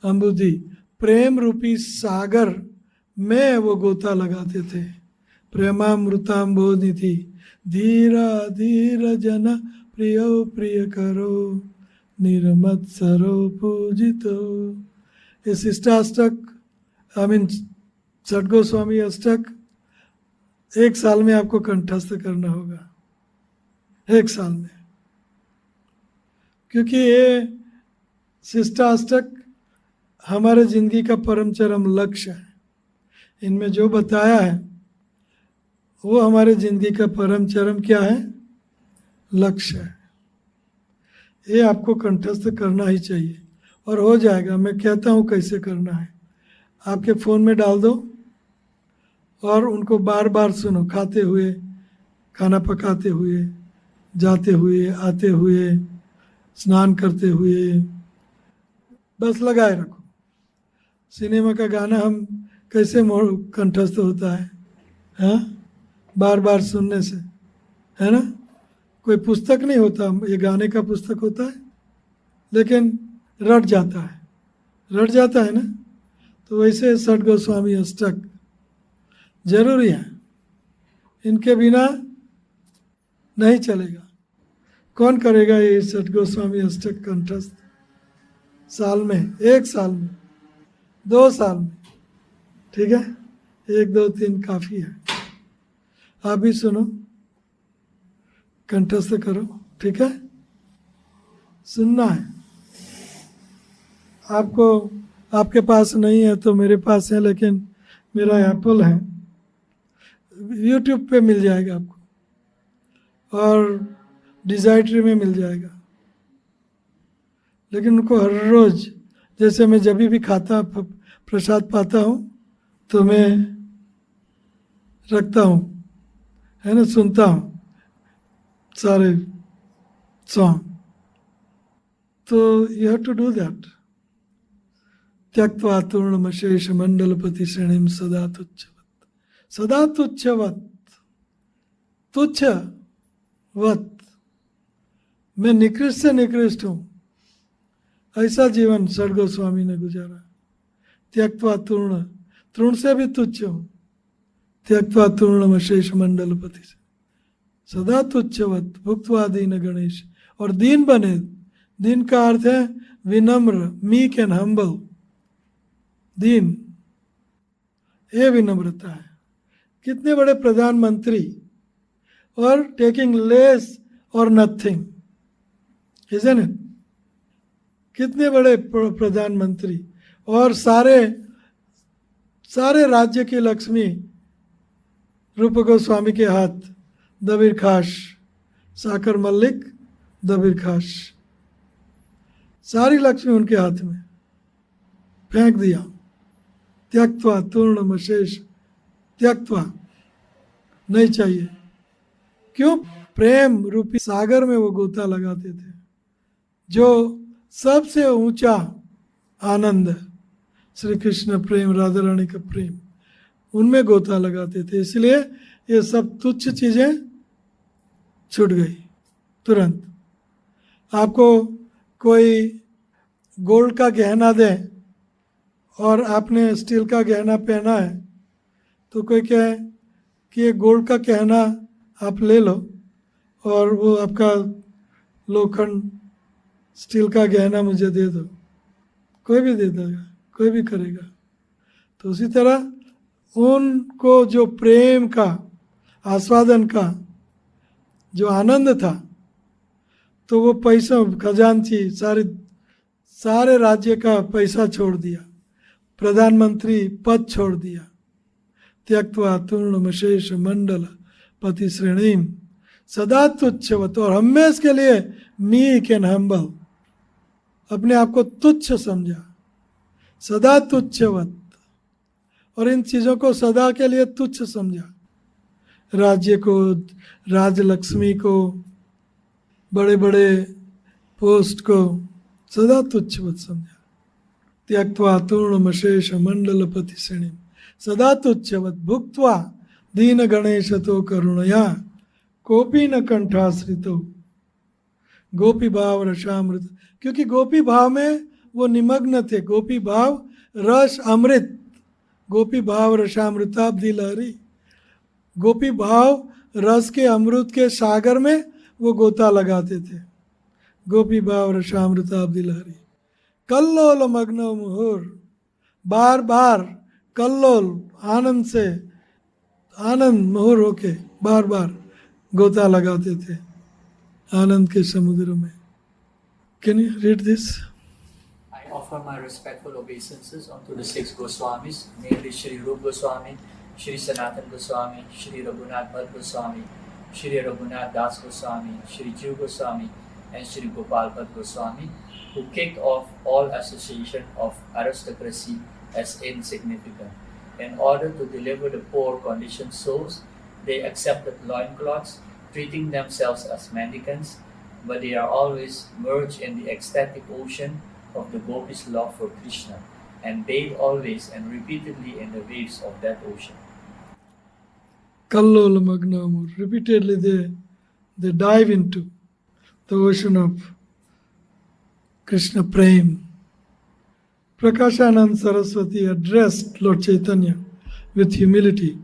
अम्बुधि, प्रेम रूपी सागर में वो गोता लगाते थे। प्रेमामृताम्बो निधि, धीरा धीर जन प्रियो प्रिय करो निर्मत्सरो पूजितो। इस इष्टाष्टक, षट गोस्वामी अष्टक 1 साल में आपको कंठस्थ करना होगा, 1 साल में, क्योंकि ये शिष्टाष्टक हमारे जिंदगी का परम चरम लक्ष्य है। इनमें जो बताया है वो हमारे जिंदगी का परम चरम क्या है? लक्ष्य है। ये आपको कंठस्थ करना ही चाहिए और हो जाएगा। मैं कहता हूँ कैसे करना है, आपके फ़ोन में डाल दो और उनको बार बार सुनो, खाते हुए, खाना पकाते हुए, जाते हुए, आते हुए, स्नान करते हुए, बस लगाए रखो। सिनेमा का गाना हम कैसे कंठस्थ होता है हाँ, बार बार सुनने से, है ना। कोई पुस्तक नहीं होता, ये गाने का पुस्तक होता है, लेकिन रट जाता है ना। तो वैसे षट गोस्वामी अष्टक जरूरी है, इनके बिना नहीं चलेगा। कौन करेगा ये षट गोस्वामी अष्टक कंठस्थ साल में, 1 साल में, 2 साल में? ठीक है, 1 2 3 काफ़ी है। आप भी सुनो, कंठस्थ करो, ठीक है। सुनना है आपको, आपके पास नहीं है तो मेरे पास है, लेकिन मेरा एप्पल है, यूट्यूब पे मिल जाएगा आपको, और डिजाइटरी में मिल जाएगा। लेकिन उनको हर रोज़, जैसे मैं जब भी खाता प्रसाद पाता हूँ तो मैं रखता हूँ, है ना, सुनता हूँ सारे सॉन्ग। तो you have to do that. त्यक्त्वा तूर्णमशेष मंडलपति श्रेणीम सदा तुच्छवत, सदा तुच्छवत, तुच्छवत, मैं निकृष्ट से निकृष्ट हूँ, ऐसा जीवन षट गोस्वामी ने गुजारा। त्यक्त्वा तूर्ण, तृण से भी तुच्छ हूँ, त्यक्त्वा तूर्णमशेष मंडलपति से सदा तुच्छवत, भुक्त्वा दीन गणेश, और दीन बने। दीन का अर्थ है विनम्र, मीक एंड हम्बल। दीन, ये विनम्रता है। कितने बड़े प्रधानमंत्री, और टेकिंग लेस और नथिंग, इजंट इट? कितने बड़े प्रधानमंत्री, और सारे राज्य की लक्ष्मी रूप गोस्वामी के हाथ, दबीर खास, साकर मल्लिक, दबीर खास, सारी लक्ष्मी उनके हाथ में फेंक दिया। त्यक्त्वा तूर्णमशेष, त्यक्त्वा, नहीं चाहिए। क्यों? प्रेम रूपी सागर में वो गोता लगाते थे, जो सबसे ऊंचा आनंद है, श्री कृष्ण प्रेम, राधा रानी का प्रेम, उनमें गोता लगाते थे। इसलिए ये सब तुच्छ चीजें छूट गई तुरंत। आपको कोई गोल्ड का गहना दे और आपने स्टील का गहना पहना है, तो कोई कहे कि ये गोल्ड का गहना आप ले लो, और वो आपका लोखंड स्टील का गहना मुझे दे दो, कोई भी दे देगा, कोई भी करेगा। तो उसी तरह उनको जो प्रेम का, आस्वादन का जो आनंद था, तो वो पैसा, खजांची, सारे राज्य का पैसा छोड़ दिया, प्रधानमंत्री पद छोड़ दिया। त्यक्त्वा तूर्णमशेष मंडल पति श्रेणीम सदा तुच्छवत, और हमेशा के लिए मीक एंड हम्बल, अपने आप को तुच्छ समझा, सदा तुच्छवत, और इन चीज़ों को सदा के लिए तुच्छ समझा। राज्य को, राजलक्ष्मी को, बड़े बड़े पोस्ट को सदा तुच्छवत समझा। त्यक्त्वा तूर्णमशेष मंडलपति श्रेणी सदा तुच्छवत, भुक्त्वा दीन गणेश तो करुणया कोपी न कंठाश्रितो गोपी भाव रसामृत। क्योंकि गोपी भाव में वो निमग्न थे, गोपी भाव रस अमृत, गोपी भाव रसामृताब्धि लहरी, गोपी भाव रस के अमृत के सागर में वो गोता लगाते थे। गोपी भाव रसामृताब्धि लहरी कल्लोल मग्नो मुहुर, बार बार कल्लोल, आनंद से, आनंद मुहुर होके बार बार गोता लगाते थे आनंद के समुद्र में। Can you read this? I offer my respectful obeisances unto the 6 Goswamis, namely Shri Rupa Goswami, Shri Sanatan Goswami, Shri Raghunath Bhatt Goswami, Shri Raghunath Das Goswami, Shri Jiv Goswami, and Shri Gopal Bhatt Goswami, who kicked off all association of aristocracy as insignificant. In order to deliver the poor conditioned souls, they accepted loincloths, treating themselves as mendicants, but they are always merged in the ecstatic ocean of the gopis' love for Krishna, and bathe always and repeatedly in the waves of that ocean. Kallola Magnamur. Repeatedly they dive into the ocean of Krishna Prem. Prakashanand Saraswati addressed Lord Chaitanya with humility.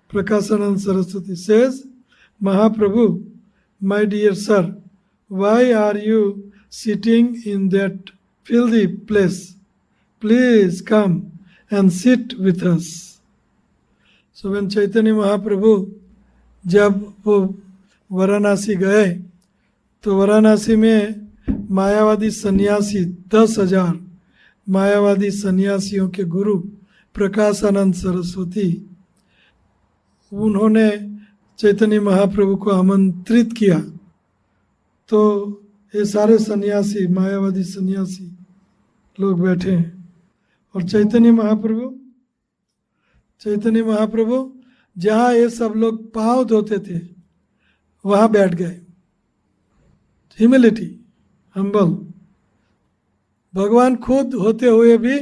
Prakashanand Saraswati says, Mahaprabhu, my dear sir, why are you sitting in that filthy place? Please come and sit with us. So when Chaitanya Mahaprabhu जब वो वाराणसी गए तो वाराणसी में मायावादी सन्यासी 10,000 मायावादी सन्यासियों के गुरु प्रकाशानंद सरस्वती, उन्होंने चैतन्य महाप्रभु को आमंत्रित किया। तो ये सारे सन्यासी मायावादी सन्यासी लोग बैठे हैं और चैतन्य महाप्रभु जहाँ ये सब लोग पाँव धोते थे वहाँ बैठ गए। ह्यूमिलिटी, हम्बल, भगवान खुद होते हुए भी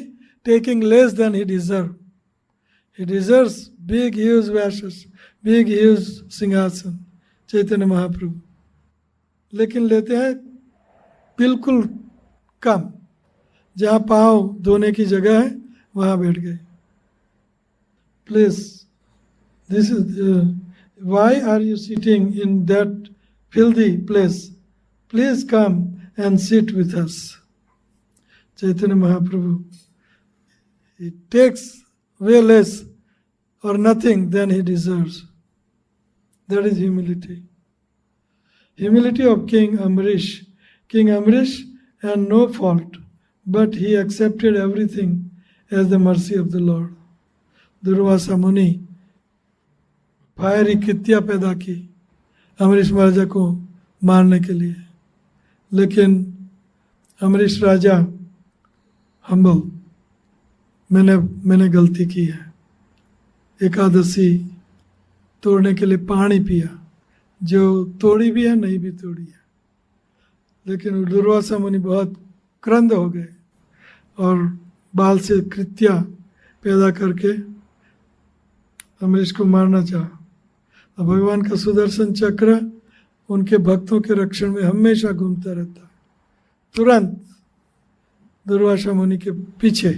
taking less than he deserve. He deserves big huge वैशस, बिग ह्यूज सिंहासन, चैतन्य महाप्रभु, लेकिन लेते हैं बिल्कुल कम। जहाँ पाँव धोने की जगह है वहाँ बैठ गए। Please, this is why are you sitting in that filthy place? Please come and sit with us. Chaitanya Mahaprabhu, he takes way less or nothing than he deserves. That is humility. Humility of King Amrish. King Amrish had no fault, but he accepted everything as the mercy of the Lord. Durvasa Muni fiery कृत्या पैदा की अमरीश राजा को मारने के लिए, लेकिन अमरीश राजा humble, मैंने गलती की है, एकादशी तोड़ने के लिए पानी पिया, जो तोड़ी भी है नहीं भी तोड़ी है। लेकिन दुर्वासा मुनि बहुत क्रंद हो गए और बाल से कृत्या पैदा करके अमरीश को मारना चाहा। अब भगवान का सुदर्शन चक्र उनके भक्तों के रक्षण में हमेशा घूमता रहता है। तुरंत दुर्वासा मुनि के पीछे।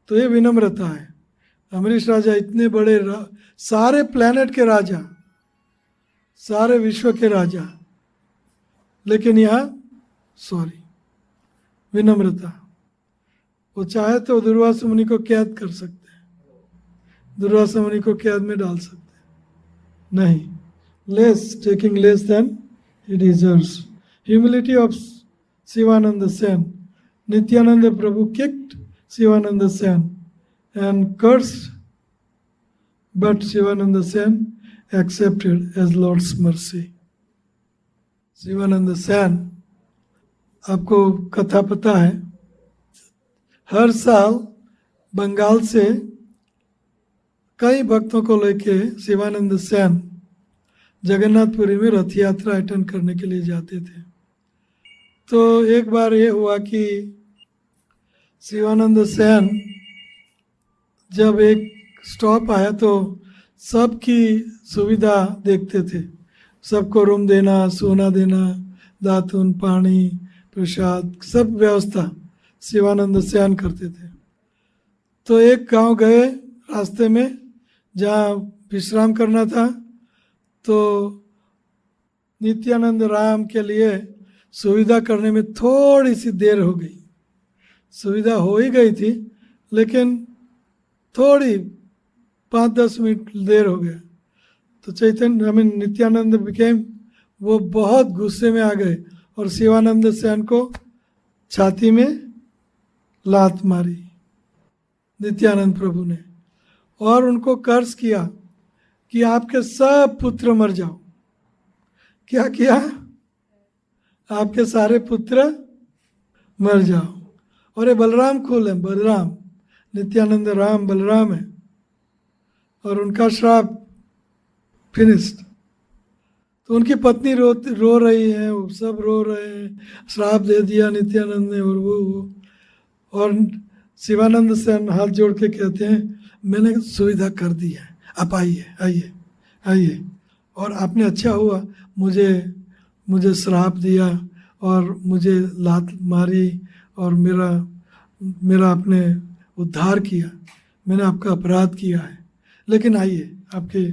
तो ये विनम्रता है। अमरीश राजा इतने बड़े सारे प्लेनेट के राजा, सारे विश्व के राजा, लेकिन यहाँ विनम्रता। वो चाहे तो दुर्वासा मुनि को कैद कर सकते हैं, दुर्वासा मुनि को कैद में डाल सकते हैं, नहीं, less, taking less than he deserves. Humility of Shivananda Sen. Nityananda Prabhu kicked Shivananda Sen and cursed, but Shivananda Sen accepted as Lord's mercy. Shivananda Sen, आपको कथा पता है, हर साल बंगाल से कई भक्तों को लेके शिवानंद सेन जगन्नाथपुरी में रथ यात्रा अटेंड करने के लिए जाते थे। तो एक बार ये हुआ कि शिवानंद सेन जब एक स्टॉप आया तो सबकी सुविधा देखते थे, सबको रूम देना, सोना देना, दातुन, पानी, प्रसाद, सब व्यवस्था शिवानंद सेन करते थे। तो एक गांव गए, रास्ते में जहाँ विश्राम करना था, तो नित्यानंद राम के लिए सुविधा करने में थोड़ी सी देर हो गई। सुविधा हो ही गई थी, लेकिन थोड़ी 5-10 मिनट देर हो गया। तो नित्यानंद वो बहुत गुस्से में आ गए और शिवानंद सेन को छाती में लात मारी नित्यानंद प्रभु ने, और उनको कर्ज किया कि आपके सब पुत्र मर जाओ। क्या किया? आपके सारे पुत्र मर जाओ। और ये बलराम कुल है, बलराम, नित्यानंद राम बलराम है, और उनका श्राप फिनिश्ड। तो उनकी पत्नी रो रही है, वो सब रो रहे हैं, श्राप दे दिया नित्यानंद ने, और वो और शिवानंद सेन हाथ जोड़ के कहते हैं, मैंने सुविधा कर दी है, आप आइए आइए। आइए। और आपने अच्छा हुआ मुझे श्राप दिया और मुझे लात मारी और मेरा आपने उद्धार किया, मैंने आपका अपराध किया है, लेकिन आइए, आपकी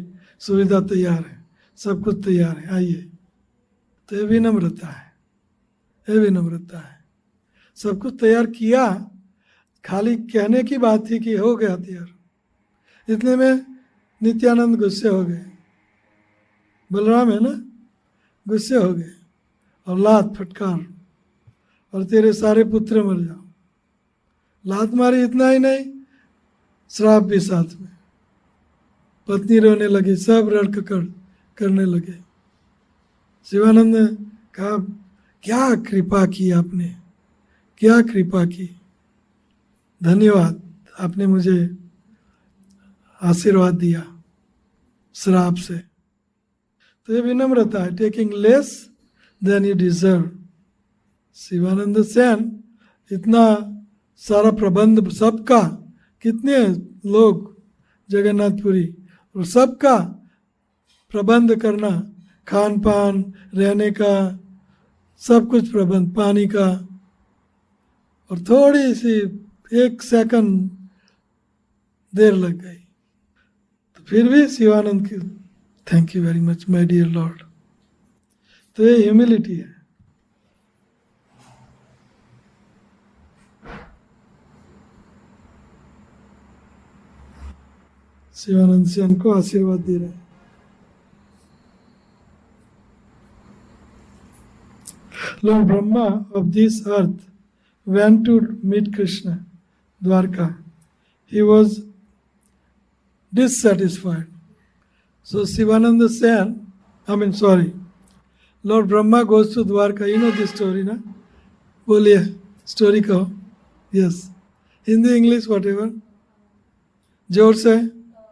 सुविधा तैयार है, सब कुछ तैयार है, आइए। तो ये विनम्रता है, ये विनम्रता है। सब कुछ तैयार किया, खाली कहने की बात थी कि हो गया तैयार। इतने में नित्यानंद गुस्से हो गए, बलराम है ना, गुस्से हो गए और लात फटकार, और तेरे सारे पुत्र मर जाओ। लात मारी, इतना ही नहीं, श्राप भी साथ में। पत्नी रोने लगी, सब रड़ककड़ करने लगे। शिवानंद ने कहा, क्या कृपा की आपने, क्या कृपा की, धन्यवाद, आपने मुझे आशीर्वाद दिया श्राप से। तो ये विनम्रता है, taking less then you deserve. Shivanand Sen इतना सारा प्रबंध सबका, कितने लोग जगन्नाथपुरी, और सबका प्रबंध करना, खान पान, रहने का, सब कुछ प्रबंध, पानी का, और थोड़ी सी 1 सेकंड देर लग गई। तो फिर भी शिवानंद की, thank you very much my dear Lord. तो ये ह्यूमिलिटी है। शिवानंद से उनको आशीर्वाद दे रहे हैं। Lord Brahma of this earth went to meet Krishna, Dwarka. He was dissatisfied. So Sivananda Sen, Lord Brahma goes to Dwarka. You know this story, na? बोलिए, story कहो. Yes. Hindi, English, whatever. जोर से.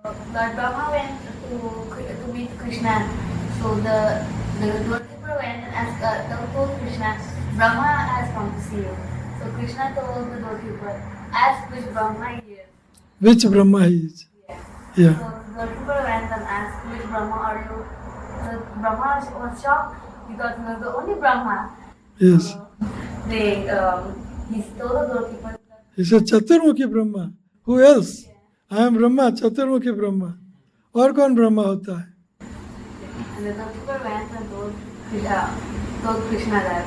Lord Brahma went to meet Krishna. So the doorkeeper went and told Krishna, Brahma has come to see you. So Krishna told the doorkeeper, ask which Brahma he is. Which Brahma he is? Yeah. So the doorkeeper went and asked, which Brahma are you? The Brahma was shocked because he was the only Brahma. Yes. So he told the doorkeeper. He said, Chaturmukhi Brahma. Who else? I am Brahma, Chaturmukhi Brahma. और कौन ब्रह्मा होता है? And the doorkeeper went and told Krishna that.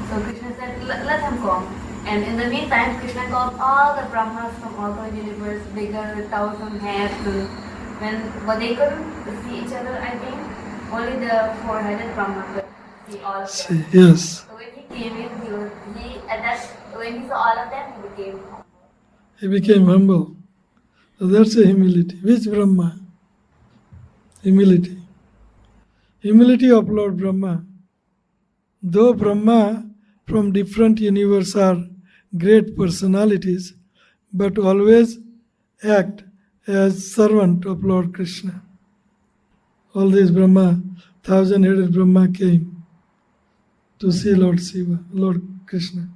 So Krishna said, let him come. And in the meantime, Krishna called all the Brahmas from all the universe, bigger with 1,000 heads. But they couldn't see each other, I think. Only the four-headed Brahma could see all of them. Yes. So when he came in, when he saw all of them, he became humble. He became humble. So that's a humility. Which Brahma? Humility. Humility of Lord Brahma. Though Brahma from different universe are great personalities, but always act as servant of Lord Krishna. All these Brahma, 1,000-headed Brahma came to see Lord Shiva, Lord Krishna.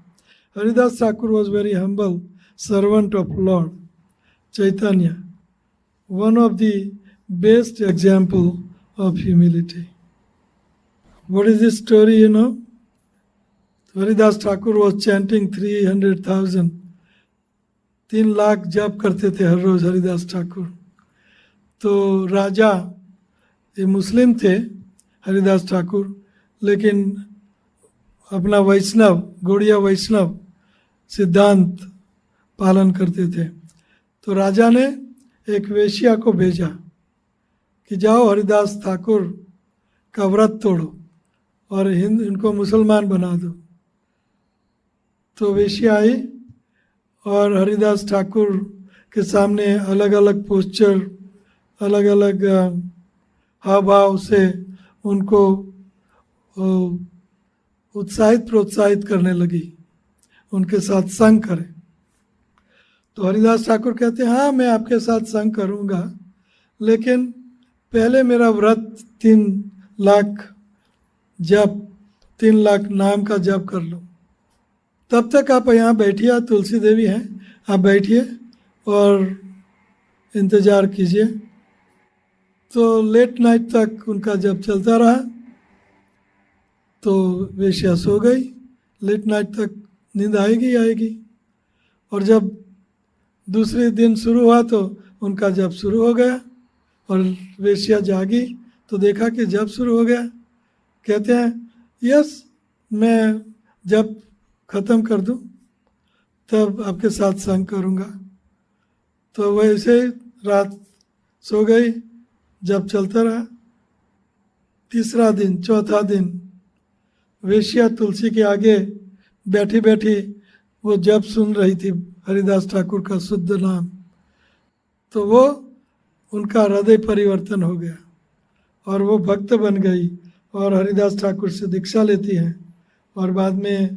Haridas Thakur was very humble servant of Lord Chaitanya, one of the best example of humility. What is this story, you know? Haridas Thakur was chanting 300,000. 3 lakh जप करते थे हर रोज हरिदास ठाकुर. तो राजा, ये मुस्लिम थे हरिदास ठाकुर, लेकिन अपना वैष्णव, गौड़िया वैष्णव सिद्धांत पालन करते थे. तो राजा ने एक वेश्या को भेजा कि जाओ हरिदास ठाकुर का व्रत तोड़ो और इनको मुसलमान बना दो. तो वेश्या आई और हरिदास ठाकुर के सामने अलग अलग पोस्चर, अलग अलग हाव भाव से उनको उत्साहित प्रोत्साहित करने लगी, उनके साथ संग करें. तो हरिदास ठाकुर कहते हैं, हाँ मैं आपके साथ संग करूँगा, लेकिन पहले मेरा व्रत 3 लाख जप, 3 लाख नाम का जप कर लो. तब तक आप यहाँ बैठिए, तुलसी देवी हैं, आप बैठिए और इंतज़ार कीजिए. तो लेट नाइट तक उनका जब चलता रहा तो वेश्या सो गई। लेट नाइट तक नींद आएगी। और जब दूसरे दिन शुरू हुआ तो उनका जब शुरू हो गया और वेश्या जागी तो देखा कि जब शुरू हो गया। कहते हैं यस, मैं जब ख़त्म कर दूं तब आपके साथ संग करूंगा। तो वैसे ही रात सो गई, जब चलता रहा। तीसरा दिन, चौथा दिन, वेश्या तुलसी के आगे बैठी बैठी वो जब सुन रही थी हरिदास ठाकुर का शुद्ध नाम। तो वो उनका हृदय परिवर्तन हो गया और वो भक्त बन गई और हरिदास ठाकुर से दीक्षा लेती हैं। और बाद में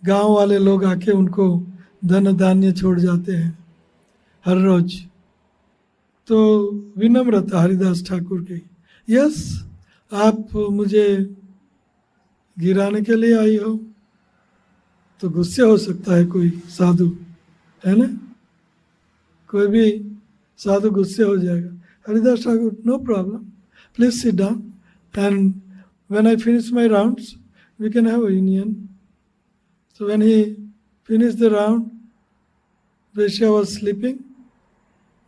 गांव वाले लोग आके उनको धन धान्य छोड़ जाते हैं हर रोज। तो विनम्रता हरिदास ठाकुर की। यस, आप मुझे गिराने के लिए आई हो तो गुस्से हो सकता है कोई साधु, है ना, कोई भी साधु गुस्से हो जाएगा। Haridas Thakur, no problem, please sit down and when I finish my rounds we can have a union. So when he finished the round, Vesha was sleeping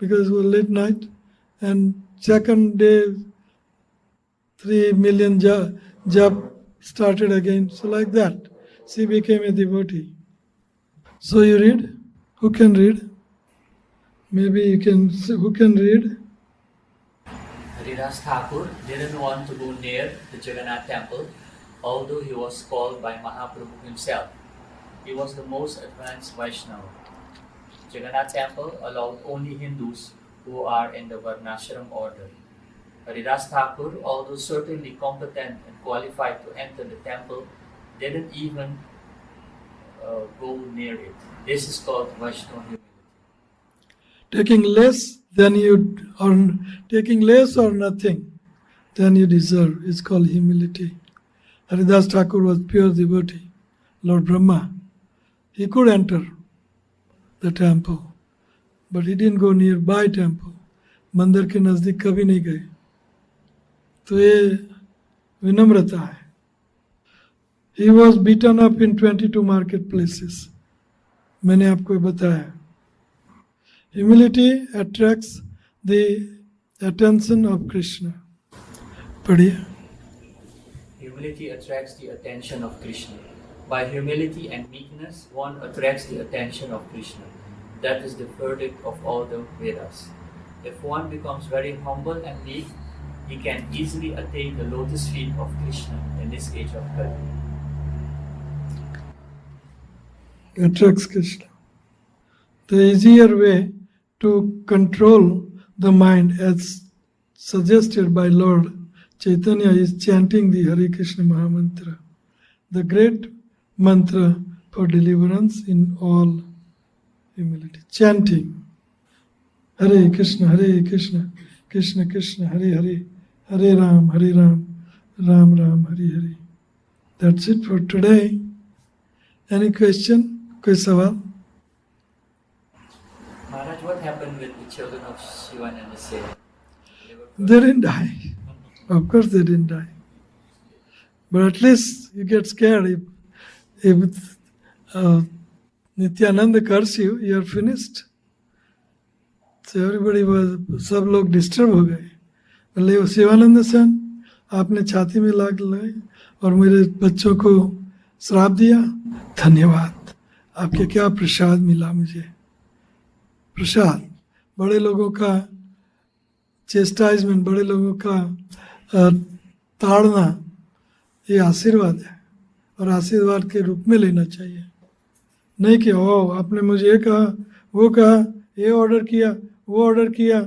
because it was late night, and second day 3 million jap started again. So like that, she became a devotee. So you read? Who can read? Maybe you can. Who can read? Haridas Thakur didn't want to go near the Jagannath temple, although he was called by Mahaprabhu himself. He was the most advanced Vaishnava. Jagannath temple allowed only Hindus who are in the Varnashram order. Haridas Thakur, although certainly competent and qualified to enter the temple, didn't even go near it. This is called Vaishnava humility. Taking less or nothing than you deserve is called humility. Haridas Thakur was pure devotee. Lord Brahma, he could enter the temple, but he didn't go nearby temple. मंदिर के नज़दीक कभी नहीं गए। तो ये विनम्रता है। He was beaten up in 22 marketplaces. मैंने आपको बताया। Humility attracts the attention of Krishna. पढ़िए। Humility attracts the attention of Krishna. By humility and meekness, one attracts the attention of Krishna. That is the verdict of all the Vedas. If one becomes very humble and meek, he can easily attain the lotus feet of Krishna in this age of Kali. Attracts Krishna. The easier way to control the mind, as suggested by Lord Chaitanya, is chanting the Hare Krishna Mahamantra, the great mantra for deliverance in all humility. Chanting Hare Krishna, Krishna Krishna, Hare Hare, Hare Ram, Ram Ram, Hare Hare. That's it for today. Any question? कोई सवाल? Maharaj, what happened with the children of Shivananda Seva? They didn't die. Of course they didn't die. But at least you get scared if Nityananda curse you, you are finished. So everybody was, सब लोग disturb हो गए। बोले शिवानंद सन, आपने छाती में लाग लगाई और मेरे बच्चों को श्राप दिया। धन्यवाद, आपके क्या प्रसाद मिला मुझे। प्रसाद, बड़े लोगों का चेस्टाइजमेंट, बड़े लोगों का ताड़ना, ये आशीर्वाद है और आशीर्वाद के रूप में लेना चाहिए। नहीं कि ओ आपने मुझे ये कहा, वो कहा, ये ऑर्डर किया, वो ऑर्डर किया।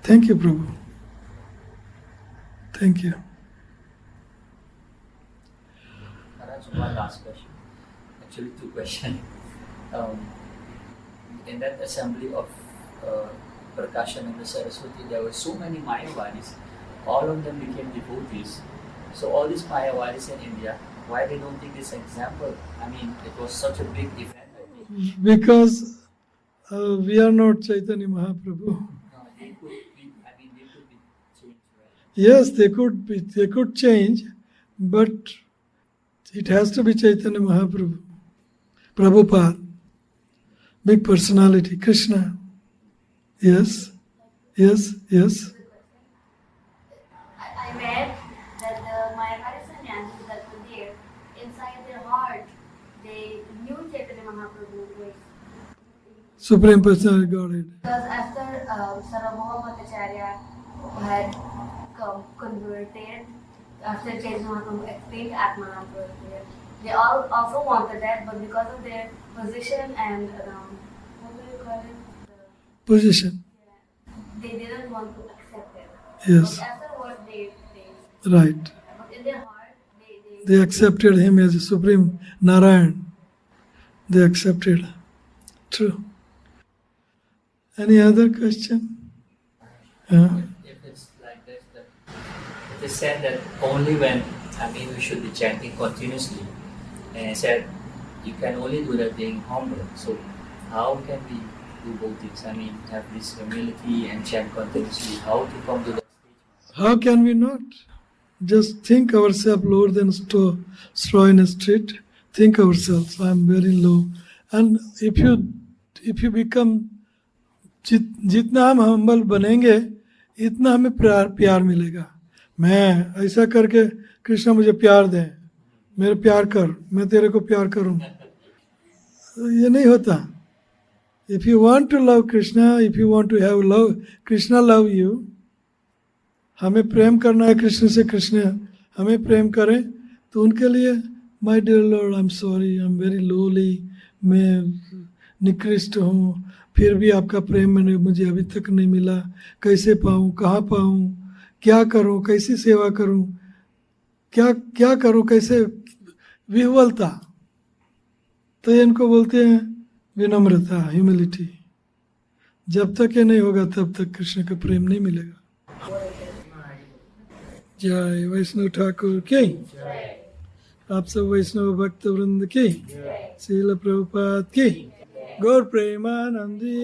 Thank you Prabhu, thank you. Maharaj, one last question. Actually, two questions. In that assembly of Prakashananda Saraswati, there were so many Mayavadis. All of them became devotees. So all these Mayavadis in India, why they don't take this example? I mean, it was such a big event, I think. Because we are not Chaitanya Mahaprabhu. No, they could be Yes, they could change, but it has to be Chaitanya Mahaprabhu, Prabhupada, big personality, Krishna. Yes, yes, yes. I read that the Mayavadi sannyasis that were there, inside their heart, they knew Chaitanya Mahaprabhu was. Supreme Personality of Godhead. Because after Sarvabhauma Bhattacharya had converted, after Chaitanya Mahaprabhu explained Atmanam to us, they all also wanted that, but because of their position and what do you call it? Position. They didn't want to accept it. Yes. But afterwards, they Right. but in their heart, They accepted him as a Supreme Narayan. They accepted. True. Any other question? If it's like this, that it is said that only when, we should be chanting continuously. And it said you can only do that being humble. So how can we do both things? Have this humility and chant continuously. How to come to that stage? How can we not? Just think ourselves lower than straw in a street. Think ourselves, I am very low. And if you become, जितना हम humble बनेंगे इतना हमें प्यार मिलेगा. मैं ऐसा करके कृष्णा मुझे प्यार दे, मेरे प्यार कर, मैं तेरे को प्यार करूं, ये नहीं होता. If you want to love Krishna, if you want to have love, Krishna love you, हमें प्रेम करना है कृष्ण से, कृष्ण हमें प्रेम करें, तो उनके लिए my dear Lord I am sorry, I am very lowly, मैं निकृष्ट हूँ, फिर भी आपका प्रेम मैंने मुझे अभी तक नहीं मिला, कैसे पाऊँ, कहाँ पाऊँ, क्या करूँ, कैसी सेवा करूँ, क्या करूँ, कैसे विह्वलता. तो इनको बोलते हैं विनम्रता, ह्यूमिलिटी. जब तक ये नहीं होगा तब तक कृष्ण का प्रेम नहीं मिलेगा. जय वैष्णव ठाकुर की, आप सब वैष्णव भक्त वृंद की, श्रील प्रभुपाद की, गौर प्रेमानंदी.